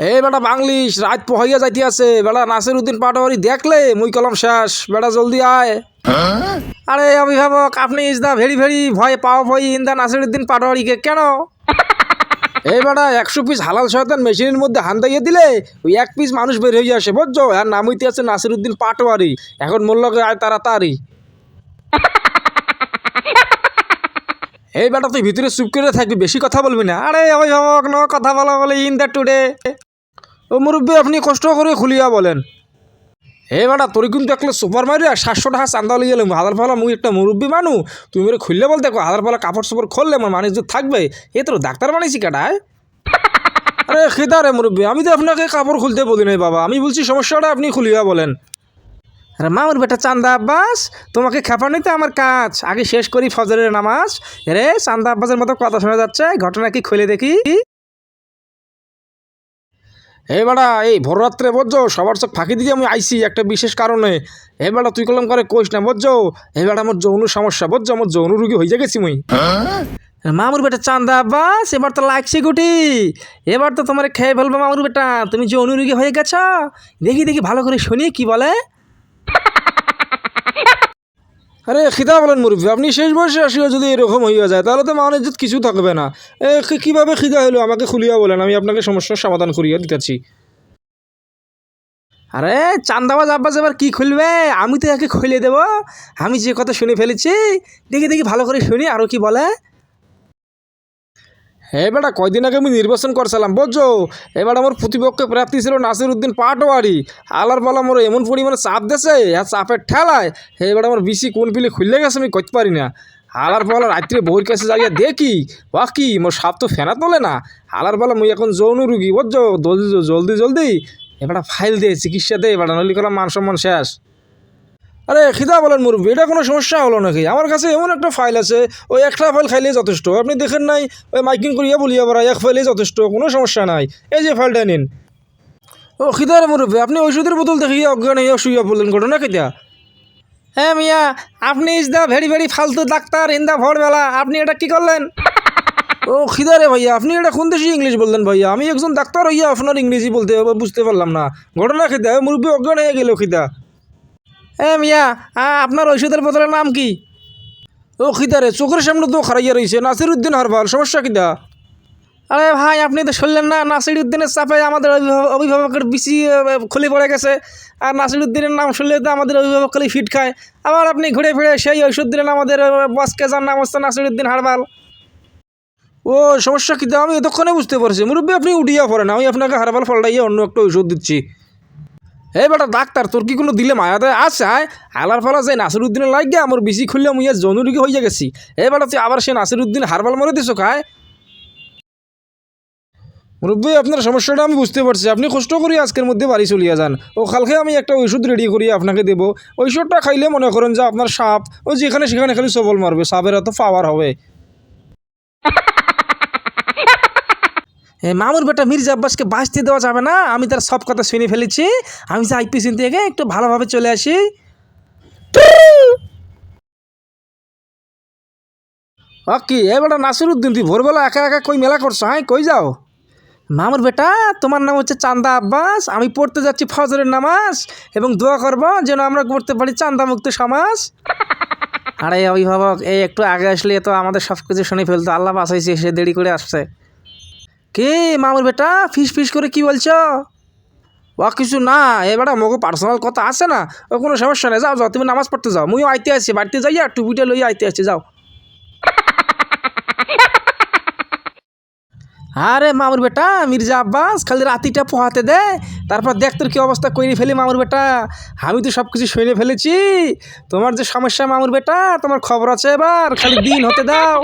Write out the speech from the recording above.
এই বেটা বাংলিশ রাত পোহাইয়া যাইতে আছে বেটা নাসিরউদ্দিন পাটোয়ারি দেখলে মুই কলম শেষ বেটা জলদি আয়। আরে অভিভাবক আপনি ইজ দা ভেরি ভেরি ভয় পাও ভয় ইন দা নাসিরউদ্দিন পাটোয়ারিকে কেন? এই বেটা 100 পিস হালাল শয়তান মেশিনের মধ্যে হান দাইয়ে দিলে ওই 1 পিস মানুষ বের হয়ে আসে বুঝছো। আর নাম হইতে আছে নাসিরউদ্দিন পাটোয়ারি। এখন মোল্লাকে আয় তাড়াতাড়ি। এই বেটা তুই ভিতরে চুপ করে থাকবি, বেশি কথা বলবি না। আরে অভিভাবক ন কথা বলা বলে ইন দ্য টুডে। ও মুরব্বী আপনি কষ্ট করে খুলিয়া বলেন। এই বেটা তোর কিন্তু একলে সুপার মারিয়া 700 টাকা চান্দা লিয়ে গেলাম হাজার ফলা মুই একটা মুরব্বী মানু তুমি মেরে খুললে বলতে হাজার ফলা কাপড় সাপড় খুললে আমার মানুষ যে থাকবে এ তোর ডাক্তার বানাইছি কাটায়। আরে খেদা রে মুরব্বী আমি তো আপনাকে কাপড় খুলতে বলি নাই বাবা, আমি বলছি সমস্যাটা আপনি খুলিয়া বলেন। আরে মামুর বেটা চান্দা আব্বাস তোমাকে খেপা নিতে আমার কাজ, আগে শেষ করি ফজরের নামাজ। রে চান্দা আব্বাসের মতো কথা শোনা যাচ্ছে, ঘটনা কি খুলে দেখি। এই বেটা এই ভোররাত্রে বুঝছো সবার চোখ ফাঁকি দিয়ে আমি আইসি একটা বিশেষ কারণে। এই বেটা তুই কলম করে কইস না বুঝছো। এই বেটা আমার যৌন সমস্যা বুঝছো, আমার যৌন রুগী হয়ে গেছি মুই। মামুর বেটা চান্দা আব্বাস এবার তো লাগছে গুটি, এবার তো তোমার খেয়ে ফেলবো মামুর বেটা, তুমি যৌন রুগী হয়ে গেছ। দেখি দেখি ভালো করে শুনি কি বলে। আরে খিদা বলেন মুরব্বী আপনি শেষ বয়সে আসিও যদি এরকম হইয়া যায় তাহলে তো মান ইজ্জত কিছু থাকবে না। কীভাবে খিদা হইলো আমাকে খুলিয়া বলেন, আমি আপনাকে সমস্যার সমাধান করিয়া দিতেছি। আরে চান্দাবাজ আব্বাস এবার কি খুলবে, আমি তো একে খুলে দেবো। আমি যে কথা শুনে ফেলেছি দেখি দেখি ভালো করে শুনি আরও কি বলে। হ্যাঁ বেটা কয়দিন আগে আমি নির্বাচন করছিলাম বুঝছো। এবার আমার প্রতিপক্ষ প্রার্থী ছিল নাসিরউদ্দিন পাটোয়ারি। আলার বলা মোর এমন পরিমাণে চাপ দিয়েছে আর চাপের ঠেলায় এবার আমার বিসি কোন পিলে খুললে গেছে আমি করতে পারি না। আলার বলা রাত্রে বউর কাছে যাইয়া দেখি কি মোর সাপ তো ফেনা তোলে না। আলার বলা মুই এখন যৌন রুগী বুঝছো, জলদি জলদি এবার ফাইল দে চিকিৎসা দে এবার নলি করা মান সম্মান শেষ। আরে খিদা বলেন মুরব্বী এটা কোনো সমস্যা হলো নাকি, আমার কাছে এমন একটা ফাইল আছে ওই একটা ফাইল খাইলেই যথেষ্ট। আপনি দেখেন নাই ওই মাইকিং করিয়া বলিয়া বলা এক ফাইলেই যথেষ্ট, কোনো সমস্যা নাই। এই যে ফাইলটা নিন। ও খিদা রে মুরব্বী আপনি ওষুধের বোতল দেখিয়ে অজ্ঞান হইয়া শুইয়া বললেন ঘটনা কেতিয়া? হ্যাঁ মিয়া আপনি ইজ দ্য ভেরি ভেরি ফালতু ডাক্তার ইন দ্য ভোরবেলা, আপনি এটা কি করলেন? ও খিদা রে ভাইয়া আপনি এটা কোন দেশে ইংলিশ বললেন ভাইয়া, আমি একজন ডাক্তার হইয়া আপনার ইংরেজি বলতে বুঝতে পারলাম না। ঘটনা খিদা মুরব্বী অজ্ঞান হয়ে গেল খিদা। মিয়া আপনার ঔষধের বোতলের নাম কি? ও খিদারে চোখের সামনে তো খারাইয়া রয়েছে নাসিরউদ্দিন হারবাল, সমস্যা কিদা? আরে ভাই আপনি তো শুনলেন না নাসিরউদ্দিনের চাপে আমাদের অভিভাবকের বিসি খুলে পড়ে গেছে। আর নাসিরউদ্দিনের নাম শুনলে তো আমাদের অভিভাবক খালি ফিট খায়। আবার আপনি ঘুরে ফিরে সেই ঔষধ দিলেন আমাদের বসকে, যার নাম হচ্ছে নাসিরউদ্দিন হারবাল। ও সমস্যা কিদা আমি এতক্ষণে বুঝতে পারছি মুরব্বী আপনি উঠিয়া পড়েন, আমি আপনাকে হারবাল ফলটাইয়া অন্য একটা ঔষধ দিচ্ছি। এই বেটা ডাক্তার তোর কি কোনো দিলে মায়া দেয় আছে আলার ফলা যে নাসিরউদ্দিনের লাগে আমার বিসি খুললে মুইয়া জনুরিকে হইয়া গেছি। এই বেটা তুই আবার সে নাসিরউদ্দিন হারবাল মরে দিছো খায়। মুরব্বী আপনার সমস্যাটা আমি বুঝতে পারছি, আপনি কষ্ট করি আজকের মধ্যে বাড়ি চলিয়া যান। ও কালকে আমি একটা ওষুধ রেডি করিয়া আপনাকে দেবো, ওষুধটা খাইলে মনে করেন যে আপনার সাপ ও যেখানে সেখানে খালি সবল মারবে, সাপের এত পাওয়ার হবে। মামুর বেটা মির্জা আব্বাসকে বাঁচতে দেওয়া যাবে না, আমি তার সব কথা শুনে ফেলেছি। আমি যাই পিছন থেকে একটু ভালোভাবে চলে আসি। কি এবার নাসিরউদ্দিন তুই ভোরবেলা একা একা কই মেলা করছো, হ্যাঁ কই যাও? মামুর বেটা তোমার নাম হচ্ছে চান্দা আব্বাস, আমি পড়তে যাচ্ছি ফজরের নামাজ এবং দোয়া করব যেন আমরা করতে পারি চান্দা মুক্ত সমাজ। আরে অভিভাবক এই একটু আগে আসলে তো আমাদের সব কিছু শুনে ফেলতো, আল্লাহ বাঁচাইছে সে দেরি করে আসছে। কে মামুর বেটা ফিস ফিস করে কি বলছো? ও কিছু না এবারে মগো পার্সোনাল কথা আছে না, ও কোনো সমস্যা নেই। যাও যাও তুমি নামাজ পড়তে যাও, মুইও আইতে আসছি বাড়িতে যাইয়া টুপিটা লইয়া আইতে আসছি যাও। আরে মামুর বেটা মির্জা আব্বাস খালি রাতিটা পোহাতে দে, তারপর দেখ তোর কি অবস্থা করে ফেলি মামুর বেটা। আমি তো সব কিছু শুনে ফেলেছি তোমার যে সমস্যা মামুর বেটা, তোমার খবর আছে, এবার খালি দিন হতে দাও।